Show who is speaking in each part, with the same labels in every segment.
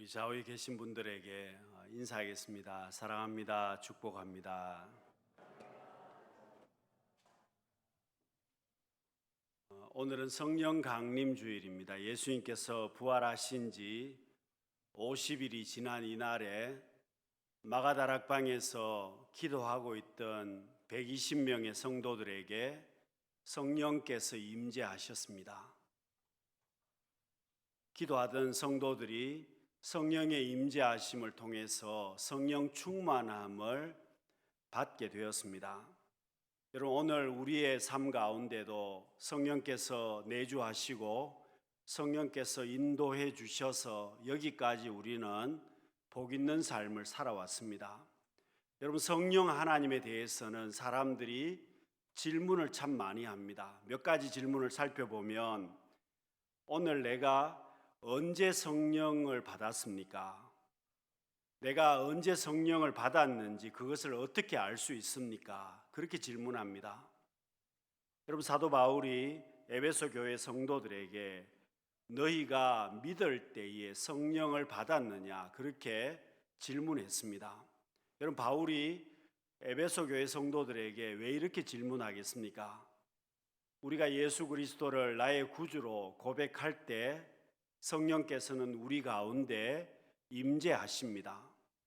Speaker 1: 우리 좌우에 계신 분들에게 인사하겠습니다. 사랑합니다. 축복합니다. 오늘은 성령 강림 주일입니다. 예수님께서 부활하신 지 50일이 지난 이날에 마가다락방에서 기도하고 있던 120명의 성도들에게 성령께서 임재하셨습니다. 기도하던 성도들이 성령의 임재하심을 통해서 성령 충만함을 받게 되었습니다. 여러분, 오늘 우리의 삶 가운데도 성령께서 내주하시고 성령께서 인도해 주셔서 여기까지 우리는 복 있는 삶을 살아왔습니다. 여러분, 성령 하나님에 대해서는 사람들이 질문을 참 많이 합니다. 몇 가지 질문을 살펴보면, 오늘 내가 언제 성령을 받았습니까? 내가 언제 성령을 받았는지 그것을 어떻게 알 수 있습니까? 그렇게 질문합니다. 여러분, 사도 바울이 에베소 교회 성도들에게 너희가 믿을 때에 성령을 받았느냐 그렇게 질문했습니다. 여러분, 바울이 에베소 교회 성도들에게 왜 이렇게 질문하겠습니까? 우리가 예수 그리스도를 나의 구주로 고백할 때 성령께서는 우리 가운데 임재하십니다.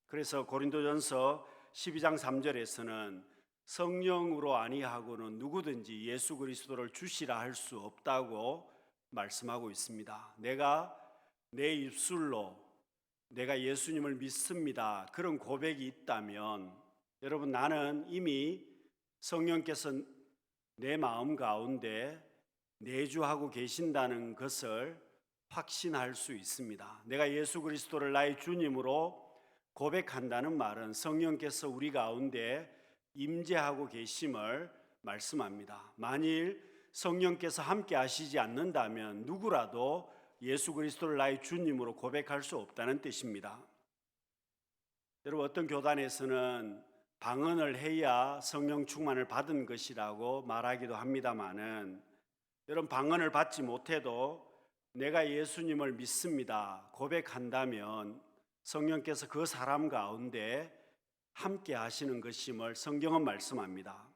Speaker 1: 그래서 고린도전서 12장 3절에서는 성령으로 아니하고는 누구든지 예수 그리스도를 주시라 할 수 없다고 말씀하고 있습니다. 내가 내 입술로 내가 예수님을 믿습니다, 그런 고백이 있다면, 여러분, 나는 이미 성령께서 내 마음 가운데 내주하고 계신다는 것을 확신할 수 있습니다. 내가 예수 그리스도를 나의 주님으로 고백한다는 말은 성령께서 우리 가운데 임재하고 계심을 말씀합니다. 만일 성령께서 함께 하시지 않는다면 누구라도 예수 그리스도를 나의 주님으로 고백할 수 없다는 뜻입니다. 여러분, 어떤 교단에서는 방언을 해야 성령 충만을 받은 것이라고 말하기도 합니다마는, 여러분, 방언을 받지 못해도 내가 예수님을 믿습니다 고백한다면 성령께서 그 사람 가운데 함께 하시는 것임을 성경은 말씀합니다.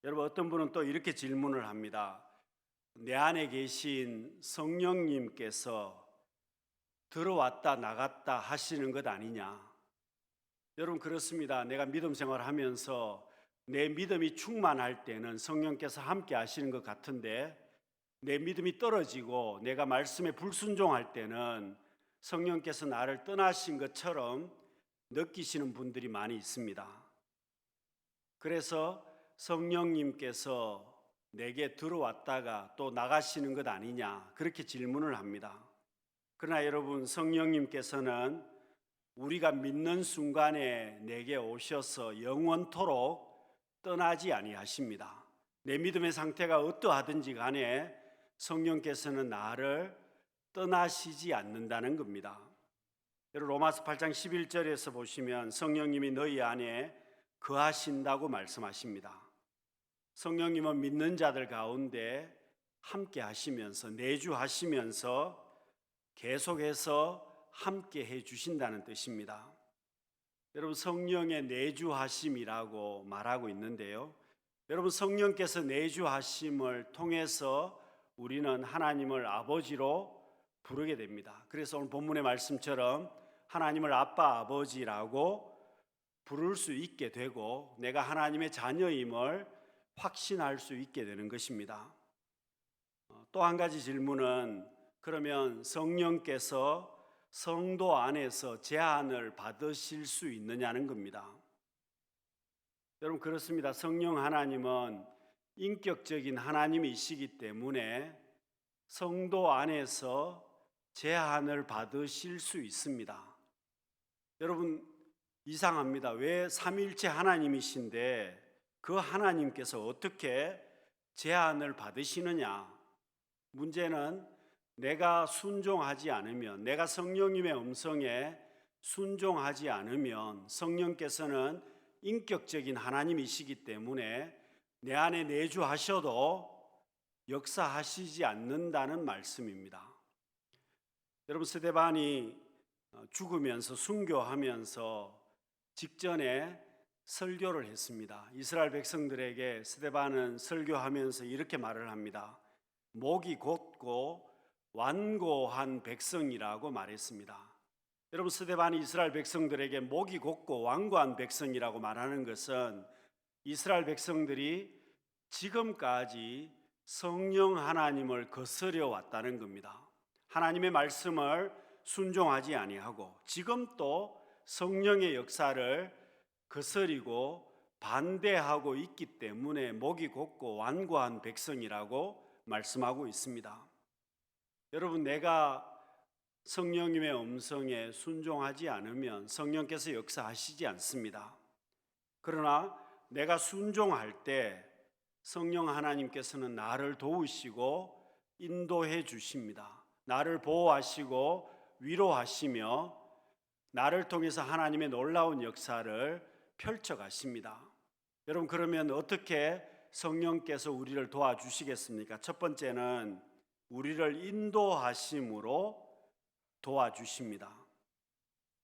Speaker 1: 여러분, 어떤 분은 또 이렇게 질문을 합니다. 내 안에 계신 성령님께서 들어왔다 나갔다 하시는 것 아니냐? 여러분, 그렇습니다. 내가 믿음 생활하면서 내 믿음이 충만할 때는 성령께서 함께 하시는 것 같은데, 내 믿음이 떨어지고 내가 말씀에 불순종할 때는 성령께서 나를 떠나신 것처럼 느끼시는 분들이 많이 있습니다. 그래서 성령님께서 내게 들어왔다가 또 나가시는 것 아니냐 그렇게 질문을 합니다. 그러나 여러분, 성령님께서는 우리가 믿는 순간에 내게 오셔서 영원토록 떠나지 아니하십니다. 내 믿음의 상태가 어떠하든지 간에 성령께서는 나를 떠나시지 않는다는 겁니다. 여러분, 로마서 8장 11절에서 보시면 성령님이 너희 안에 거하신다고 말씀하십니다. 성령님은 믿는 자들 가운데 함께 하시면서 내주하시면서 계속해서 함께 해 주신다는 뜻입니다. 여러분, 성령의 내주하심이라고 말하고 있는데요, 여러분, 성령께서 내주하심을 통해서 우리는 하나님을 아버지로 부르게 됩니다. 그래서 오늘 본문의 말씀처럼 하나님을 아빠, 아버지라고 부를 수 있게 되고 내가 하나님의 자녀임을 확신할 수 있게 되는 것입니다. 또 한 가지 질문은, 그러면 성령께서 성도 안에서 제한을 받으실 수 있느냐는 겁니다. 여러분, 그렇습니다. 성령 하나님은 인격적인 하나님이시기 때문에 성도 안에서 제한을 받으실 수 있습니다. 여러분, 이상합니다. 왜 삼위일체 하나님이신데 그 하나님께서 어떻게 제한을 받으시느냐? 문제는 내가 순종하지 않으면, 내가 성령님의 음성에 순종하지 않으면 성령께서는 인격적인 하나님이시기 때문에 내 안에 내주하셔도 역사하시지 않는다는 말씀입니다. 여러분, 스데반이 죽으면서 순교하면서 직전에 설교를 했습니다. 이스라엘 백성들에게 스데반은 설교하면서 이렇게 말을 합니다. 목이 곧고 완고한 백성이라고 말했습니다. 여러분, 스데반이 이스라엘 백성들에게 목이 곧고 완고한 백성이라고 말하는 것은 이스라엘 백성들이 지금까지 성령 하나님을 거스려 왔다는 겁니다. 하나님의 말씀을 순종하지 아니하고 지금 또 성령의 역사를 거스리고 반대하고 있기 때문에 목이 곧고 완고한 백성이라고 말씀하고 있습니다. 여러분, 내가 성령님의 음성에 순종하지 않으면 성령께서 역사하시지 않습니다. 그러나 내가 순종할 때 성령 하나님께서는 나를 도우시고 인도해 주십니다. 나를 보호하시고 위로하시며 나를 통해서 하나님의 놀라운 역사를 펼쳐 가십니다. 여러분, 그러면 어떻게 성령께서 우리를 도와주시겠습니까? 첫 번째는 우리를 인도하심으로 도와주십니다.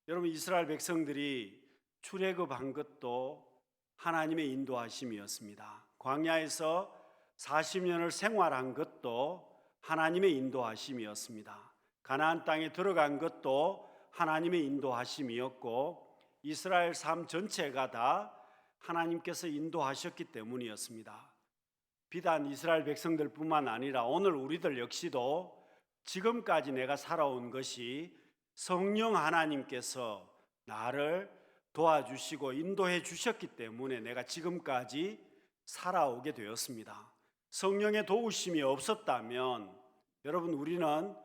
Speaker 1: 여러분, 이스라엘 백성들이 출애굽한 것도 하나님의 인도하심이었습니다. 광야에서 40년을 생활한 것도 하나님의 인도하심이었습니다. 가나안 땅에 들어간 것도 하나님의 인도하심이었고 이스라엘 삶 전체가 다 하나님께서 인도하셨기 때문이었습니다. 비단 이스라엘 백성들뿐만 아니라 오늘 우리들 역시도 지금까지 내가 살아온 것이 성령 하나님께서 나를 도와주시고 인도해 주셨기 때문에 내가 지금까지 살아오게 되었습니다. 성령의 도우심이 없었다면 여러분, 우리는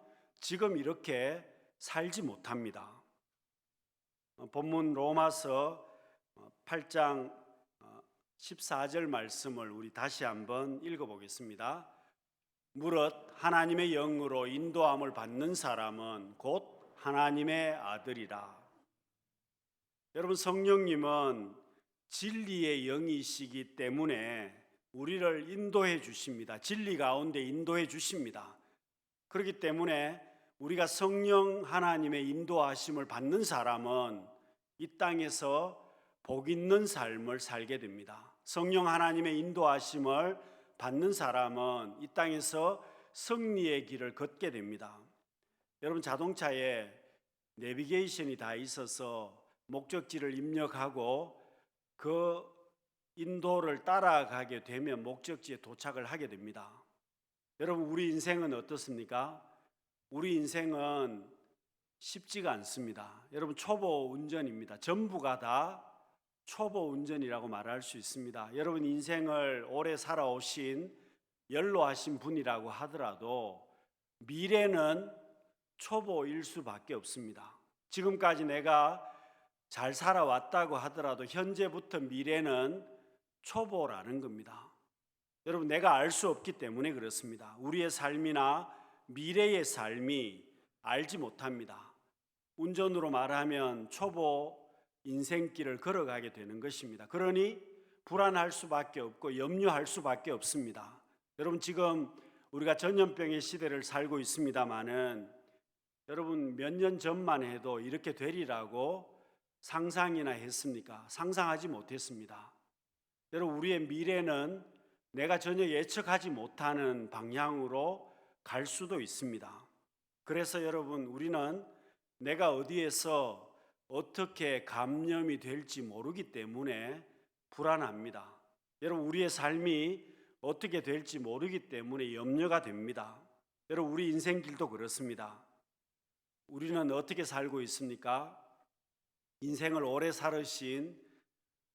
Speaker 1: 지금 이렇게 살지 못합니다. 본문 로마서 8장 14절 말씀을 우리 다시 한번 읽어보겠습니다. 무릇 하나님의 영으로 인도함을 받는 사람은 곧 하나님의 아들이라. 여러분, 성령님은 진리의 영이시기 때문에 우리를 인도해 주십니다. 진리 가운데 인도해 주십니다. 그렇기 때문에 우리가 성령 하나님의 인도하심을 받는 사람은 이 땅에서 복 있는 삶을 살게 됩니다. 성령 하나님의 인도하심을 받는 사람은 이 땅에서 승리의 길을 걷게 됩니다. 여러분, 자동차에 내비게이션이 다 있어서 목적지를 입력하고 그 인도를 따라가게 되면 목적지에 도착을 하게 됩니다. 여러분, 우리 인생은 어떻습니까? 우리 인생은 쉽지가 않습니다. 여러분, 초보 운전입니다. 전부가 다 초보 운전이라고 말할 수 있습니다. 여러분, 인생을 오래 살아오신 연로하신 분이라고 하더라도 미래는 초보일 수밖에 없습니다. 지금까지 내가 잘 살아왔다고 하더라도 현재부터 미래는 초보라는 겁니다. 여러분, 내가 알 수 없기 때문에 그렇습니다. 우리의 삶이나 미래의 삶이 알지 못합니다. 운전으로 말하면 초보 인생길을 걸어가게 되는 것입니다. 그러니 불안할 수밖에 없고 염려할 수밖에 없습니다. 여러분, 지금 우리가 전염병의 시대를 살고 있습니다마는 여러분, 몇 년 전만 해도 이렇게 되리라고 상상이나 했습니까? 상상하지 못했습니다. 여러분, 우리의 미래는 내가 전혀 예측하지 못하는 방향으로 갈 수도 있습니다. 그래서 여러분, 우리는 내가 어디에서 어떻게 감염이 될지 모르기 때문에 불안합니다. 여러분, 우리의 삶이 어떻게 될지 모르기 때문에 염려가 됩니다. 여러분, 우리 인생길도 그렇습니다. 우리는 어떻게 살고 있습니까? 인생을 오래 살으신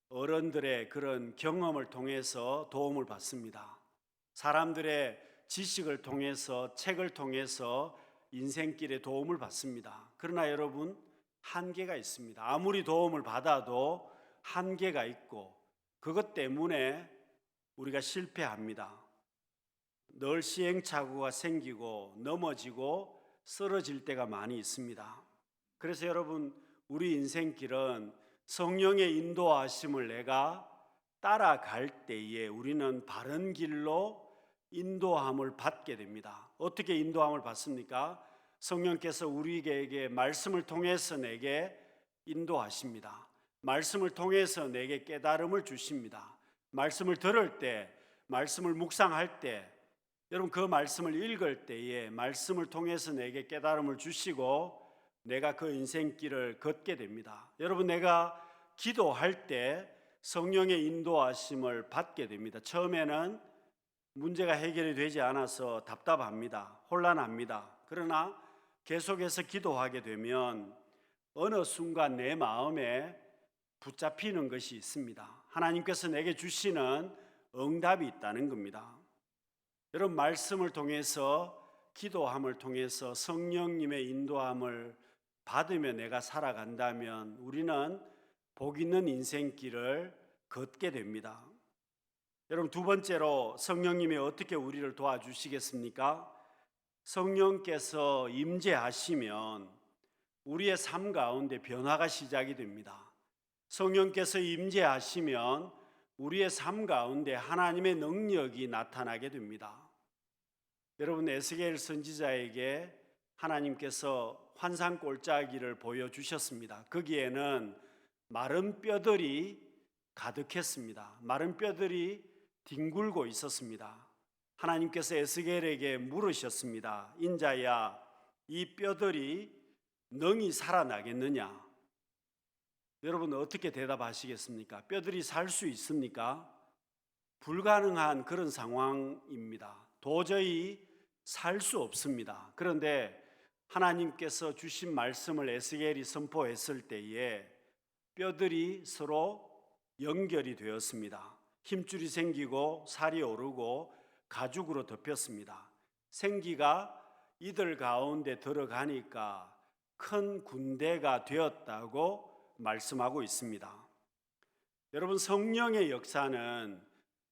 Speaker 1: 어른들의 그런 경험을 통해서 도움을 받습니다. 사람들의 지식을 통해서, 책을 통해서 인생길에 도움을 받습니다. 그러나 여러분, 한계가 있습니다. 아무리 도움을 받아도 한계가 있고 그것 때문에 우리가 실패합니다. 늘 시행착오가 생기고 넘어지고 쓰러질 때가 많이 있습니다. 그래서 여러분, 우리 인생길은 성령의 인도하심을 내가 따라갈 때에 우리는 바른 길로 인도함을 받게 됩니다. 어떻게 인도함을 받습니까? 성령께서 우리에게 말씀을 통해서 내게 인도하십니다. 말씀을 통해서 내게 깨달음을 주십니다. 말씀을 들을 때, 말씀을 묵상할 때, 여러분 그 말씀을 읽을 때에 말씀을 통해서 내게 깨달음을 주시고 내가 그 인생길을 걷게 됩니다. 여러분 내가 기도할 때 성령의 인도하심을 받게 됩니다. 처음에는 문제가 해결이 되지 않아서 답답합니다. 혼란합니다. 그러나 계속해서 기도하게 되면 어느 순간 내 마음에 붙잡히는 것이 있습니다. 하나님께서 내게 주시는 응답이 있다는 겁니다. 여러분 말씀을 통해서 기도함을 통해서 성령님의 인도함을 받으며 내가 살아간다면 우리는 복 있는 인생길을 걷게 됩니다. 여러분 두 번째로 성령님이 어떻게 우리를 도와주시겠습니까? 성령께서 임재하시면 우리의 삶 가운데 변화가 시작이 됩니다. 성령께서 임재하시면 우리의 삶 가운데 하나님의 능력이 나타나게 됩니다. 여러분 에스겔 선지자에게 하나님께서 환상 꼴짜기를 보여주셨습니다. 거기에는 마른 뼈들이 가득했습니다. 마른 뼈들이 뒹굴고 있었습니다. 하나님께서 에스겔에게 물으셨습니다. 인자야, 이 뼈들이 능히 살아나겠느냐? 여러분 어떻게 대답하시겠습니까? 뼈들이 살 수 있습니까? 불가능한 그런 상황입니다. 도저히 살 수 없습니다. 그런데 하나님께서 주신 말씀을 에스겔이 선포했을 때에 뼈들이 서로 연결이 되었습니다. 힘줄이 생기고 살이 오르고 가죽으로 덮였습니다. 생기가 이들 가운데 들어가니까 큰 군대가 되었다고 말씀하고 있습니다. 여러분 성령의 역사는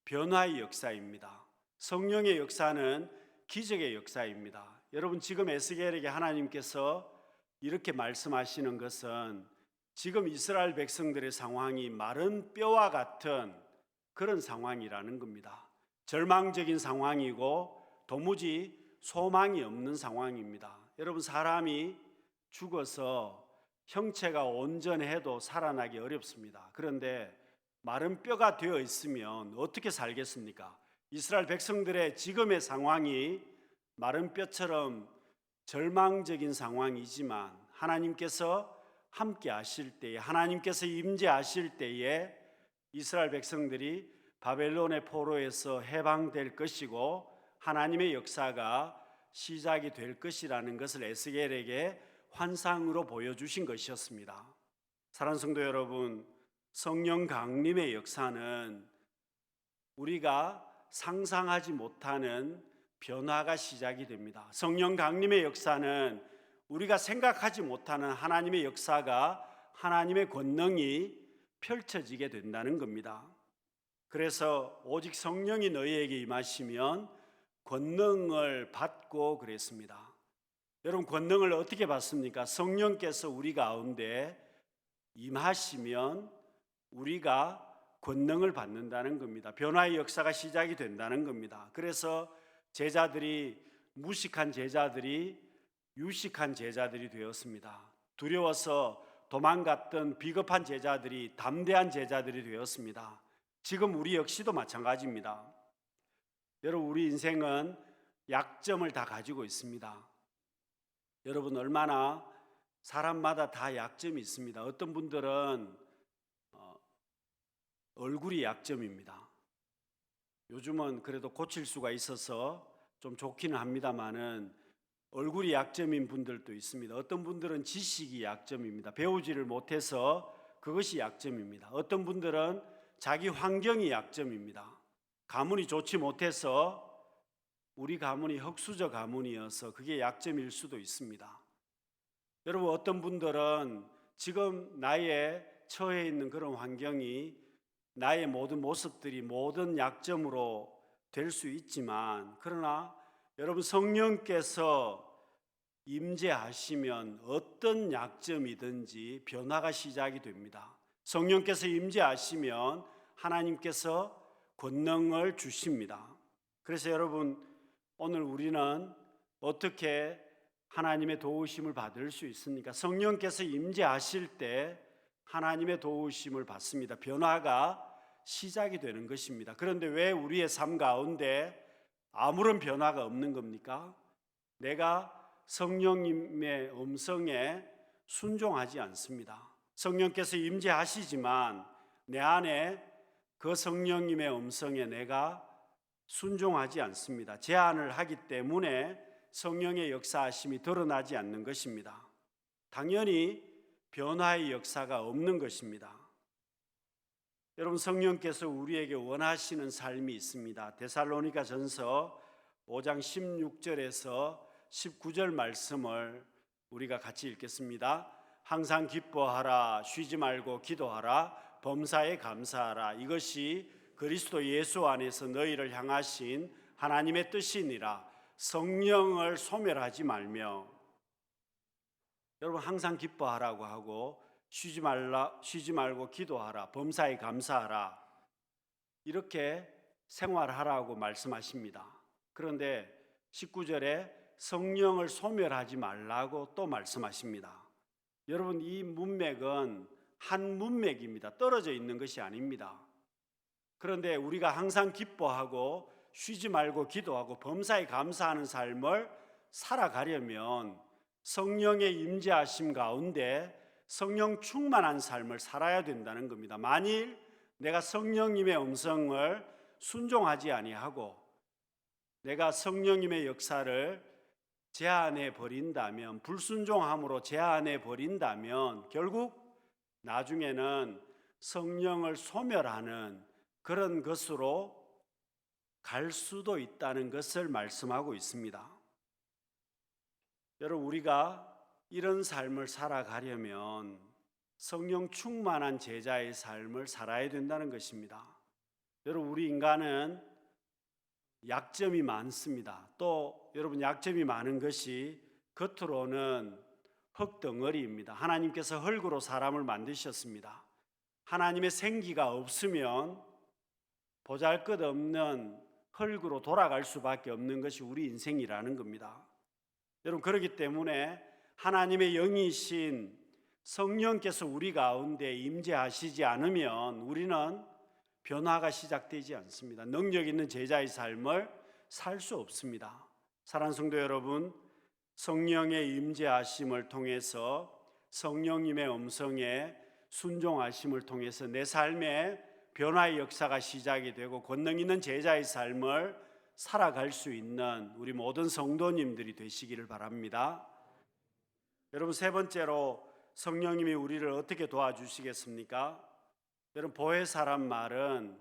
Speaker 1: 변화의 역사입니다. 성령의 역사는 기적의 역사입니다. 여러분 지금 에스겔에게 하나님께서 이렇게 말씀하시는 것은 지금 이스라엘 백성들의 상황이 마른 뼈와 같은 그런 상황이라는 겁니다. 절망적인 상황이고 도무지 소망이 없는 상황입니다. 여러분 사람이 죽어서 형체가 온전해도 살아나기 어렵습니다. 그런데 마른 뼈가 되어 있으면 어떻게 살겠습니까? 이스라엘 백성들의 지금의 상황이 마른 뼈처럼 절망적인 상황이지만 하나님께서 함께 하실 때에 하나님께서 임재하실 때에 이스라엘 백성들이 바벨론의 포로에서 해방될 것이고 하나님의 역사가 시작이 될 것이라는 것을 에스겔에게 환상으로 보여주신 것이었습니다. 사랑하는 성도 여러분, 성령 강림의 역사는 우리가 상상하지 못하는 변화가 시작이 됩니다. 성령 강림의 역사는 우리가 생각하지 못하는 하나님의 역사가 하나님의 권능이 펼쳐지게 된다는 겁니다. 그래서 오직 성령이 너희에게 임하시면 권능을 받고 그랬습니다. 여러분 권능을 어떻게 받습니까? 성령께서 우리 가운데 임하시면 우리가 권능을 받는다는 겁니다. 변화의 역사가 시작이 된다는 겁니다. 그래서 제자들이 무식한 제자들이 유식한 제자들이 되었습니다. 두려워서 도망갔던 비겁한 제자들이 담대한 제자들이 되었습니다. 지금 우리 역시도 마찬가지입니다. 여러분 우리 인생은 약점을 다 가지고 있습니다. 여러분 얼마나 사람마다 다 약점이 있습니다. 어떤 분들은 얼굴이 약점입니다. 요즘은 그래도 고칠 수가 있어서 좀 좋기는 합니다만은 얼굴이 약점인 분들도 있습니다. 어떤 분들은 지식이 약점입니다. 배우지를 못해서 그것이 약점입니다. 어떤 분들은 자기 환경이 약점입니다. 가문이 좋지 못해서 우리 가문이 흙수저 가문이어서 그게 약점일 수도 있습니다. 여러분 어떤 분들은 지금 나의 처해 있는 그런 환경이 나의 모든 모습들이 모든 약점으로 될 수 있지만 그러나 여러분 성령께서 임재하시면 어떤 약점이든지 변화가 시작이 됩니다. 성령께서 임재하시면 하나님께서 권능을 주십니다. 그래서 여러분 오늘 우리는 어떻게 하나님의 도우심을 받을 수 있으니까 성령께서 임재하실 때 하나님의 도우심을 받습니다. 변화가 시작이 되는 것입니다. 그런데 왜 우리의 삶 가운데 아무런 변화가 없는 겁니까? 내가 성령님의 음성에 순종하지 않습니다. 성령께서 임재하시지만 내 안에 그 성령님의 음성에 내가 순종하지 않습니다. 제한을 하기 때문에 성령의 역사하심이 드러나지 않는 것입니다. 당연히 변화의 역사가 없는 것입니다. 여러분, 성령께서 우리에게 원하시는 삶이 있습니다. 데살로니가 전서 5장 16절에서 19절 말씀을 우리가 같이 읽겠습니다. 항상 기뻐하라, 쉬지 말고 기도하라, 범사에 감사하라. 이것이 그리스도 예수 안에서 너희를 향하신 하나님의 뜻이니라. 성령을 소멸하지 말며. 여러분, 항상 기뻐하라고 하고 쉬지 말고 기도하라, 범사에 감사하라, 이렇게 생활하라고 말씀하십니다. 그런데 19절에 성령을 소멸하지 말라고 또 말씀하십니다. 여러분, 이 문맥은 한 문맥입니다. 떨어져 있는 것이 아닙니다. 그런데 우리가 항상 기뻐하고 쉬지 말고 기도하고 범사에 감사하는 삶을 살아가려면 성령의 임재하심 가운데 성령 충만한 삶을 살아야 된다는 겁니다. 만일 내가 성령님의 음성을 순종하지 아니하고 내가 성령님의 역사를 제한해 버린다면, 불순종함으로 제한해 버린다면 결국 나중에는 성령을 소멸하는 그런 것으로 갈 수도 있다는 것을 말씀하고 있습니다. 여러분, 우리가 이런 삶을 살아가려면 성령 충만한 제자의 삶을 살아야 된다는 것입니다. 여러분, 우리 인간은 약점이 많습니다. 또 여러분, 약점이 많은 것이 겉으로는 흙덩어리입니다. 하나님께서 흙으로 사람을 만드셨습니다. 하나님의 생기가 없으면 보잘것없는 흙으로 돌아갈 수밖에 없는 것이 우리 인생이라는 겁니다. 여러분, 그렇기 때문에 하나님의 영이신 성령께서 우리 가운데 임재하시지 않으면 우리는 변화가 시작되지 않습니다. 능력 있는 제자의 삶을 살 수 없습니다. 사랑하는 성도 여러분, 성령의 임재하심을 통해서 성령님의 음성에 순종하심을 통해서 내 삶에 변화의 역사가 시작이 되고 권능 있는 제자의 삶을 살아갈 수 있는 우리 모든 성도님들이 되시기를 바랍니다. 여러분, 세 번째로 성령님이 우리를 어떻게 도와주시겠습니까? 여러분, 보혜사란 말은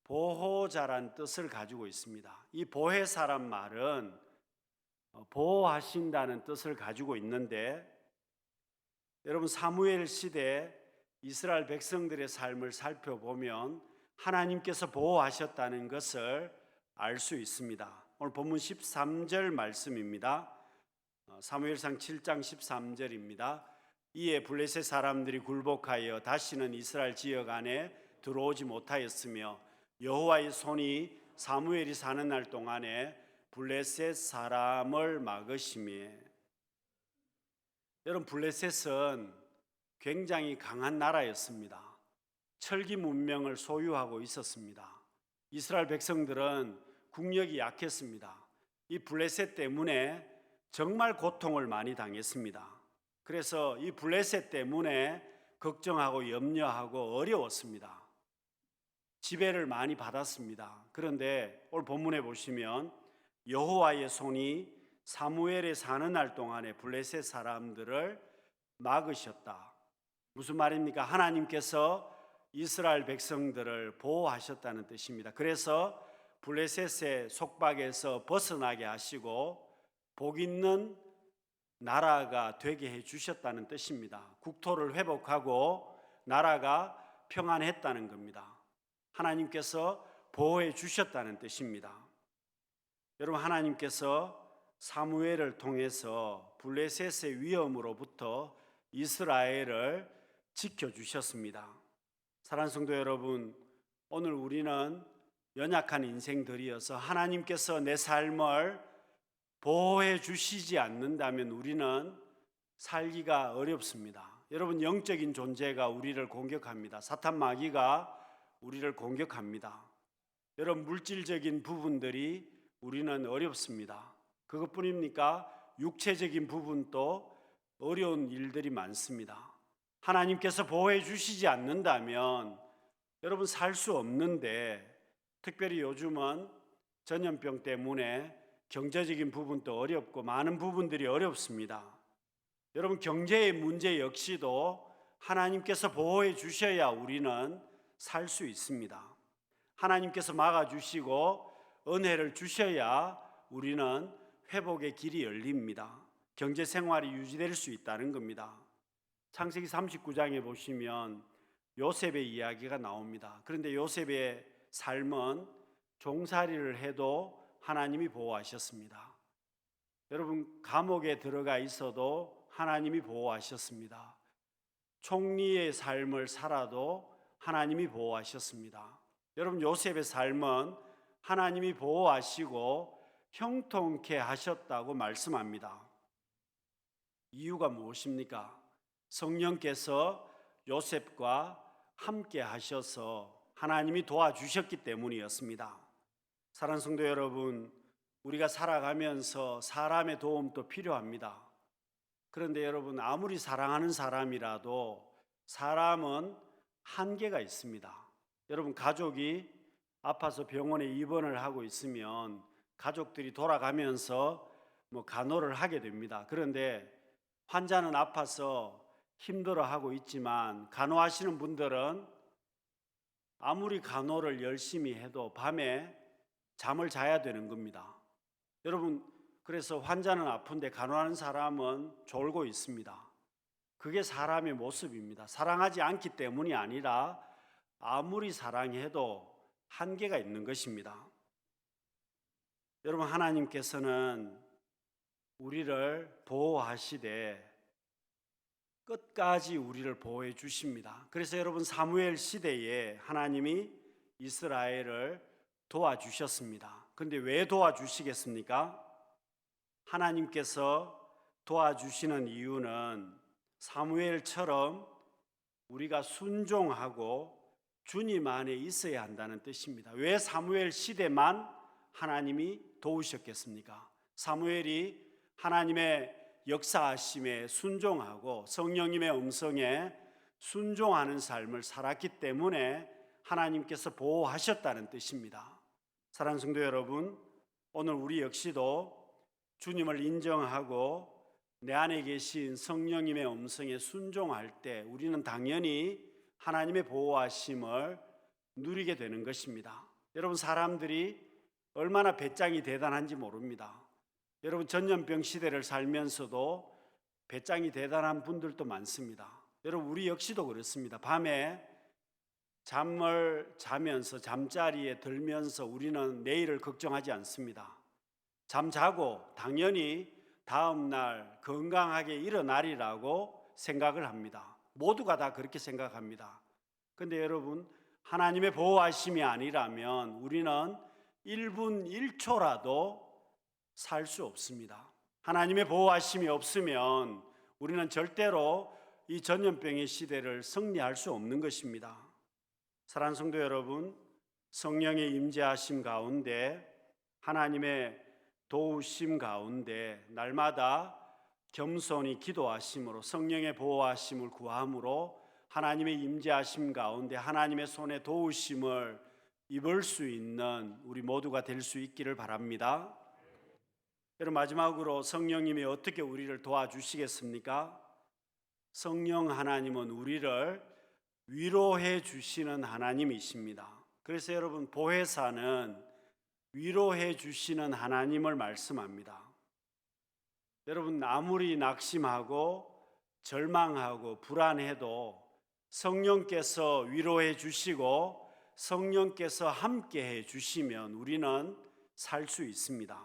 Speaker 1: 보호자란 뜻을 가지고 있습니다. 이 보혜사란 말은 보호하신다는 뜻을 가지고 있는데, 여러분, 사무엘 시대 이스라엘 백성들의 삶을 살펴보면 하나님께서 보호하셨다는 것을 알 수 있습니다. 오늘 본문 13절 말씀입니다. 사무엘상 7장 13절입니다. 이에 블레셋 사람들이 굴복하여 다시는 이스라엘 지역 안에 들어오지 못하였으며 여호와의 손이 사무엘이 사는 날 동안에 블레셋 사람을 막으시며. 여러분, 블레셋은 굉장히 강한 나라였습니다. 철기 문명을 소유하고 있었습니다. 이스라엘 백성들은 국력이 약했습니다. 이 블레셋 때문에 정말 고통을 많이 당했습니다. 그래서 이 블레셋 때문에 걱정하고 염려하고 어려웠습니다. 지배를 많이 받았습니다. 그런데 오늘 본문에 보시면 여호와의 손이 사무엘에 사는 날 동안에 블레셋 사람들을 막으셨다. 무슨 말입니까? 하나님께서 이스라엘 백성들을 보호하셨다는 뜻입니다. 그래서 블레셋의 속박에서 벗어나게 하시고 복 있는 나라가 되게 해주셨다는 뜻입니다. 국토를 회복하고 나라가 평안했다는 겁니다. 하나님께서 보호해 주셨다는 뜻입니다. 여러분, 하나님께서 사무엘을 통해서 블레셋의 위험으로부터 이스라엘을 지켜주셨습니다. 사랑하는 성도 여러분, 오늘 우리는 연약한 인생들이어서 하나님께서 내 삶을 보호해 주시지 않는다면 우리는 살기가 어렵습니다. 여러분, 영적인 존재가 우리를 공격합니다. 사탄 마귀가 우리를 공격합니다. 여러분, 물질적인 부분들이 우리는 어렵습니다. 그것뿐입니까? 육체적인 부분도 어려운 일들이 많습니다. 하나님께서 보호해 주시지 않는다면 여러분 살 수 없는데, 특별히 요즘은 전염병 때문에 경제적인 부분도 어렵고 많은 부분들이 어렵습니다. 여러분, 경제의 문제 역시도 하나님께서 보호해 주셔야 우리는 살 수 있습니다. 하나님께서 막아주시고 은혜를 주셔야 우리는 회복의 길이 열립니다. 경제 생활이 유지될 수 있다는 겁니다. 창세기 39장에 보시면 요셉의 이야기가 나옵니다. 그런데 요셉의 삶은 종살이를 해도 하나님이 보호하셨습니다. 여러분, 감옥에 들어가 있어도 하나님이 보호하셨습니다. 총리의 삶을 살아도 하나님이 보호하셨습니다. 여러분, 요셉의 삶은 하나님이 보호하시고 형통케 하셨다고 말씀합니다. 이유가 무엇입니까? 성령께서 요셉과 함께 하셔서 하나님이 도와주셨기 때문이었습니다. 사랑하는 성도 여러분, 우리가 살아가면서 사람의 도움도 필요합니다. 그런데 여러분, 아무리 사랑하는 사람이라도 사람은 한계가 있습니다. 여러분, 가족이 아파서 병원에 입원을 하고 있으면 가족들이 돌아가면서 간호를 하게 됩니다. 그런데 환자는 아파서 힘들어하고 있지만 간호하시는 분들은 아무리 간호를 열심히 해도 밤에 잠을 자야 되는 겁니다. 여러분, 그래서 환자는 아픈데 간호하는 사람은 졸고 있습니다. 그게 사람의 모습입니다. 사랑하지 않기 때문이 아니라 아무리 사랑해도 한계가 있는 것입니다. 여러분, 하나님께서는 우리를 보호하시되 끝까지 우리를 보호해 주십니다. 그래서 여러분, 사무엘 시대에 하나님이 이스라엘을 도와주셨습니다. 그런데 왜 도와주시겠습니까? 하나님께서 도와주시는 이유는 사무엘처럼 우리가 순종하고 주님 안에 있어야 한다는 뜻입니다. 왜 사무엘 시대만 하나님이 도우셨겠습니까? 사무엘이 하나님의 역사하심에 순종하고 성령님의 음성에 순종하는 삶을 살았기 때문에 하나님께서 보호하셨다는 뜻입니다. 사랑하는 성도 여러분, 오늘 우리 역시도 주님을 인정하고 내 안에 계신 성령님의 음성에 순종할 때 우리는 당연히 하나님의 보호하심을 누리게 되는 것입니다. 여러분, 사람들이 얼마나 배짱이 대단한지 모릅니다. 여러분, 전염병 시대를 살면서도 배짱이 대단한 분들도 많습니다. 여러분, 우리 역시도 그렇습니다. 밤에 잠을 자면서 잠자리에 들면서 우리는 내일을 걱정하지 않습니다. 잠자고 당연히 다음 날 건강하게 일어나리라고 생각을 합니다. 모두가 다 그렇게 생각합니다. 그런데 여러분, 하나님의 보호하심이 아니라면 우리는 1분 1초라도 살 수 없습니다. 하나님의 보호하심이 없으면 우리는 절대로 이 전염병의 시대를 승리할 수 없는 것입니다. 사랑하는 성도 여러분, 성령의 임재하심 가운데 하나님의 도우심 가운데 날마다 겸손히 기도하심으로 성령의 보호하심을 구함으로 하나님의 임재하심 가운데 하나님의 손에 도우심을 입을 수 있는 우리 모두가 될 수 있기를 바랍니다. 여러분, 마지막으로 성령님이 어떻게 우리를 도와주시겠습니까? 성령 하나님은 우리를 위로해 주시는 하나님이십니다. 그래서 여러분, 보혜사는 위로해 주시는 하나님을 말씀합니다. 여러분, 아무리 낙심하고 절망하고 불안해도 성령께서 위로해 주시고 성령께서 함께해 주시면 우리는 살 수 있습니다.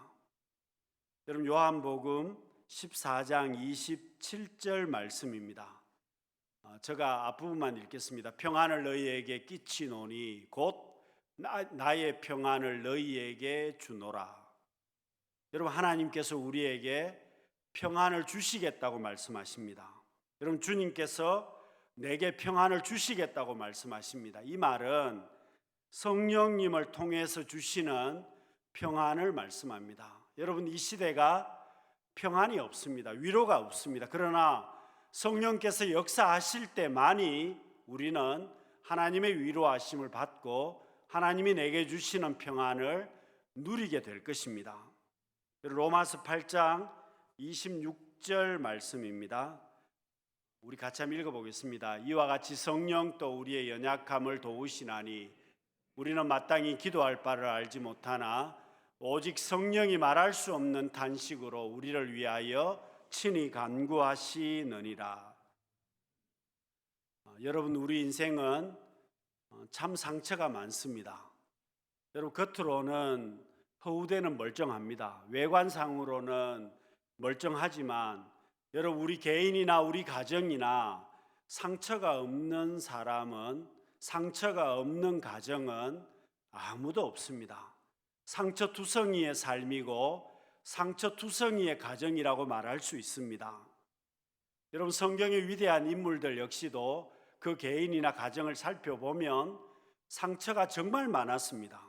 Speaker 1: 여러분, 요한복음 14장 27절 말씀입니다. 제가 앞부분만 읽겠습니다. 평안을 너희에게 끼치노니 곧 나의 평안을 너희에게 주노라. 여러분, 하나님께서 우리에게 평안을 주시겠다고 말씀하십니다. 여러분, 주님께서 내게 평안을 주시겠다고 말씀하십니다. 이 말은 성령님을 통해서 주시는 평안을 말씀합니다. 여러분, 이 시대가 평안이 없습니다. 위로가 없습니다. 그러나 성령께서 역사하실 때만이 우리는 하나님의 위로하심을 받고 하나님이 내게 주시는 평안을 누리게 될 것입니다. 로마서 8장 26절 말씀입니다. 우리 같이 한번 읽어보겠습니다. 이와 같이 성령 또 우리의 연약함을 도우시나니 우리는 마땅히 기도할 바를 알지 못하나 오직 성령이 말할 수 없는 탄식으로 우리를 위하여 친히 간구하시느니라. 여러분, 우리 인생은 참 상처가 많습니다. 여러분, 겉으로는 허우대는 멀쩡합니다. 외관상으로는 멀쩡하지만 여러분, 우리 개인이나 우리 가정이나 상처가 없는 사람은, 상처가 없는 가정은 아무도 없습니다. 상처투성이의 삶이고 상처투성이의 가정이라고 말할 수 있습니다. 여러분, 성경의 위대한 인물들 역시도 그 개인이나 가정을 살펴보면 상처가 정말 많았습니다.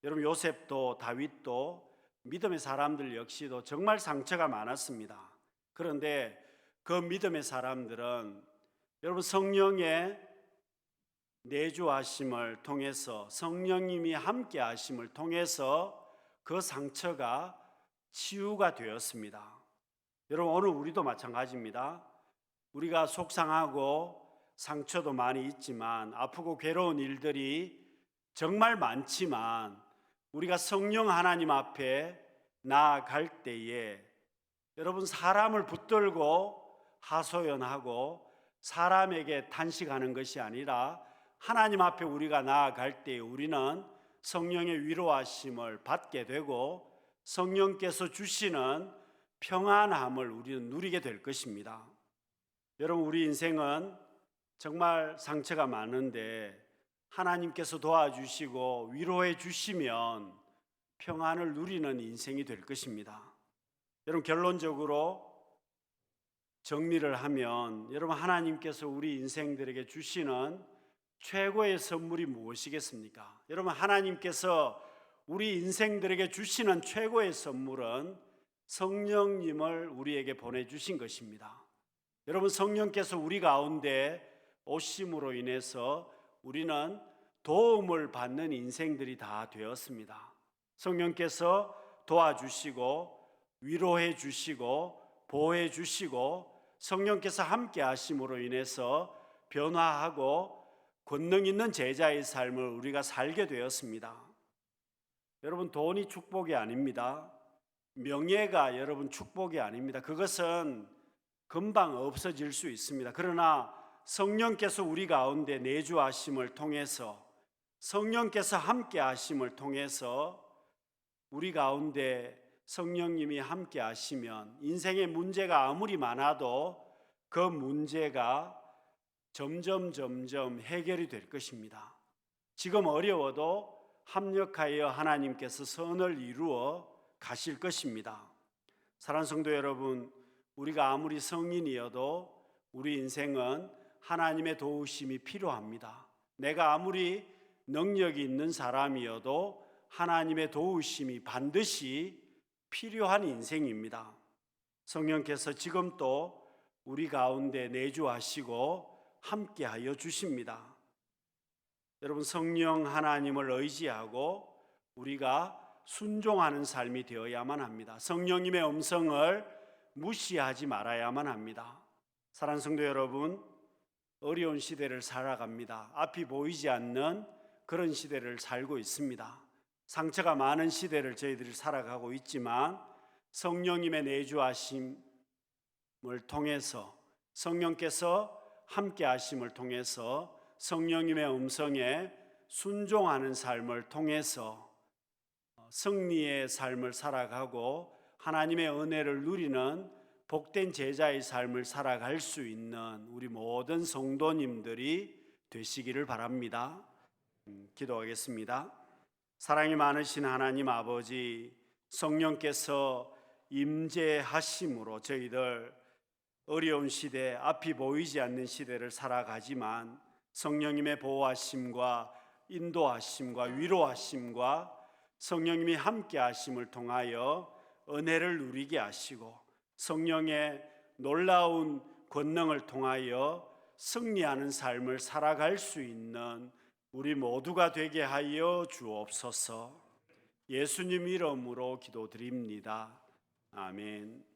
Speaker 1: 여러분, 요셉도 다윗도 믿음의 사람들 역시도 정말 상처가 많았습니다. 그런데 그 믿음의 사람들은 여러분, 성령의 내주하심을 통해서, 성령님이 함께 하심을 통해서 그 상처가 치유가 되었습니다. 여러분, 오늘 우리도 마찬가지입니다. 우리가 속상하고 상처도 많이 있지만, 아프고 괴로운 일들이 정말 많지만, 우리가 성령 하나님 앞에 나아갈 때에 여러분, 사람을 붙들고 하소연하고 사람에게 탄식하는 것이 아니라 하나님 앞에 우리가 나아갈 때에 우리는 성령의 위로하심을 받게 되고 성령께서 주시는 평안함을 우리는 누리게 될 것입니다. 여러분, 우리 인생은 정말 상처가 많은데 하나님께서 도와주시고 위로해 주시면 평안을 누리는 인생이 될 것입니다. 여러분, 결론적으로 정리를 하면 여러분, 하나님께서 우리 인생들에게 주시는 최고의 선물이 무엇이겠습니까? 여러분, 하나님께서 우리 인생들에게 주시는 최고의 선물은 성령님을 우리에게 보내주신 것입니다. 여러분, 성령께서 우리 가운데 오심으로 인해서 우리는 도움을 받는 인생들이 다 되었습니다. 성령께서 도와주시고 위로해 주시고 보호해 주시고 성령께서 함께 하심으로 인해서 변화하고 권능 있는 제자의 삶을 우리가 살게 되었습니다. 여러분, 돈이 축복이 아닙니다. 명예가 여러분 축복이 아닙니다. 그것은 금방 없어질 수 있습니다. 그러나 성령께서 우리 가운데 내주하심을 통해서, 성령께서 함께 하심을 통해서 우리 가운데 성령님이 함께 하시면 인생의 문제가 아무리 많아도 그 문제가 점점 해결이 될 것입니다. 지금 어려워도 합력하여 하나님께서 선을 이루어 가실 것입니다. 사랑하는 성도 여러분, 우리가 아무리 성인이어도 우리 인생은 하나님의 도우심이 필요합니다. 내가 아무리 능력이 있는 사람이어도 하나님의 도우심이 반드시 필요한 인생입니다. 성령께서 지금 또 우리 가운데 내주하시고 함께하여 주십니다. 여러분, 성령 하나님을 의지하고 우리가 순종하는 삶이 되어야만 합니다. 성령님의 음성을 무시하지 말아야만 합니다. 사랑하는 성도 여러분, 어려운 시대를 살아갑니다. 앞이 보이지 않는 그런 시대를 살고 있습니다. 상처가 많은 시대를 저희들이 살아가고 있지만 성령님의 내주하심을 통해서, 성령께서 함께 하심을 통해서, 성령님의 음성에 순종하는 삶을 통해서 승리의 삶을 살아가고 하나님의 은혜를 누리는 복된 제자의 삶을 살아갈 수 있는 우리 모든 성도님들이 되시기를 바랍니다. 기도하겠습니다. 사랑이 많으신 하나님 아버지, 성령께서 임재하심으로 저희들 어려운 시대, 앞이 보이지 않는 시대를 살아가지만 성령님의 보호하심과 인도하심과 위로하심과 성령님이 함께 하심을 통하여 은혜를 누리게 하시고 성령의 놀라운 권능을 통하여 승리하는 삶을 살아갈 수 있는 우리 모두가 되게 하여 주옵소서. 예수님 이름으로 기도드립니다. 아멘.